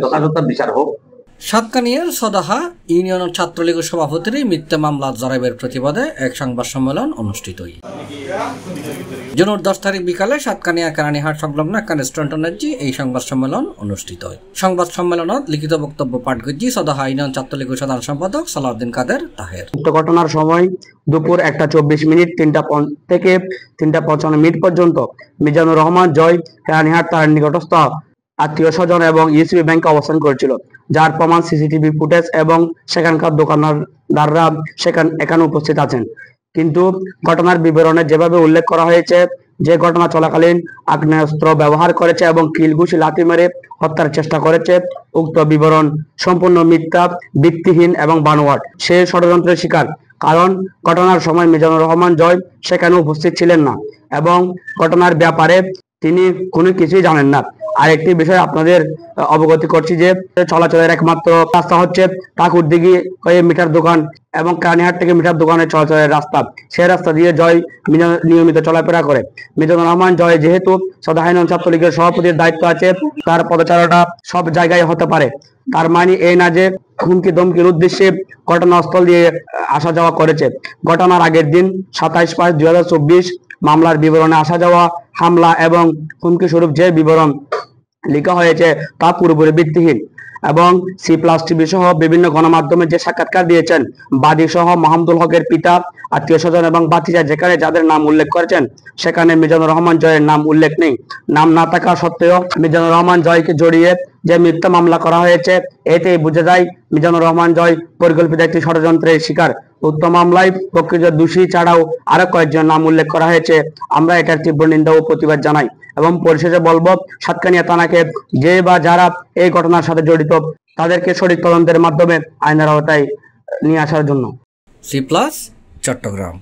যথাযথ বিচার হোক। সাতকানিয়ার সদাহা ইউনিয়ন ছাত্রলীগের সভাপতির মিথ্যা মামলা জরাইবের প্রতিবাদে এক সংবাদ সম্মেলন অনুষ্ঠিত। জুনের 10 তারিখ বিকালে সাতকানিয়া কেরানীহাট সংলগ্ন এক রেস্টুরেন্টে এই সংবাদ সম্মেলন অনুষ্ঠিত হয়। সংবাদ সম্মেলনত লিখিত বক্তব্য পাঠ করছি সদাহা ইউনিয়ন ছাত্রলীগের সাধারণ সম্পাদক সালাউদ্দিন কাদের তাহের। উক্ত ঘটনার সময় দুপুর 1:24 থেকে 3:55 পর্যন্ত মিজানুর রহমান জয় কেরানীহাট তার নিকটস্থ আত্মীয় স্বজন এবং ইউসিবি ব্যাংকে অবস্থান করেছিল, যার প্রমাণ সিসিটিভি ফুটেজ এবং সেখানকার দোকানদাররা এখানে উপস্থিত আছেন। কিন্তু ঘটনার বিবরণে যেভাবে উল্লেখ করা হয়েছে যে ঘটনা চলাকালীন আগ্নেয়াস্ত্র ব্যবহার করেছে এবং কিল ঘুষি লাথি মেরে হত্যার চেষ্টা করেছে, উক্ত বিবরণ সম্পূর্ণ মিথ্যা, ভিত্তিহীন এবং বানোয়াট। সে ষড়যন্ত্রের শিকার, কারণ ঘটনার সময় মিজানুর রহমান জয় সেখানে উপস্থিত ছিলেন না এবং ঘটনার ব্যাপারে তিনি কোনো কিছুই জানেন না। আরেকটি বিষয় আপনাদের অবগত করছি যে চলাচলের একমাত্র রাস্তা হচ্ছে ঠাকুরদিঘি হয়ে মিঠার দোকান এবং কেরানীহাট থেকে মিঠার দোকানের চলাচলের রাস্তা। সেই রাস্তা দিয়ে জয় নিয়মিত চলাফেরা করে। মিজানুর রহমান জয় যেহেতু সদাহা ইউনিয়ন ছাত্রলীগের সভাপতির দায়িত্ব আছে, তার পদচারণা সব জায়গায় হতে পারে। তার মানে এই না যে হুমকি ধমকির উদ্দেশ্যে ঘটনাস্থল দিয়ে আসা যাওয়া করেছে। ঘটনার আগের দিন 27/5/2024 মামলার বিবরণে আসা যাওয়া হামলা এবং হুমকি স্বরূপ যে বিবরণ লেখা হয়েছে তা পুরোপুরি ভিত্তিহীন এবং C+TV সহ বিভিন্ন গণমাধ্যমে যে সাক্ষাৎকার দিয়েছেন বাদী সহ মাহমুদুল হকের পিতা, আত্মীয় স্বজন এবং বাতিজা যেখানে যাদের নাম উল্লেখ করেছেন সেখানে মিজানুর রহমান জয়ের নাম উল্লেখ নেই। নাম না থাকা সত্ত্বেও মিজানুর রহমান জয়কে জড়িয়ে যে মিথ্যা মামলা করা হয়েছে এতেই বোঝা যায় মিজানুর রহমান জয় পরিকল্পিত একটি ষড়যন্ত্রের শিকার। উক্ত মামলায় প্রকৃত দোষী ছাড়াও আরো কয়েকজন নাম উল্লেখ করা হয়েছে। আমরা এটার তীব্র নিন্দা ও প্রতিবাদ জানাই এবং পরিশেষে বলবো সাতকানিয়া থানাকে যে বা যারা এই ঘটনার সাথে জড়িত তাদেরকে সঠিক তদন্তের মাধ্যমে আইনের আওতায় নিয়ে আসার জন্য। C+ চট্টগ্রাম।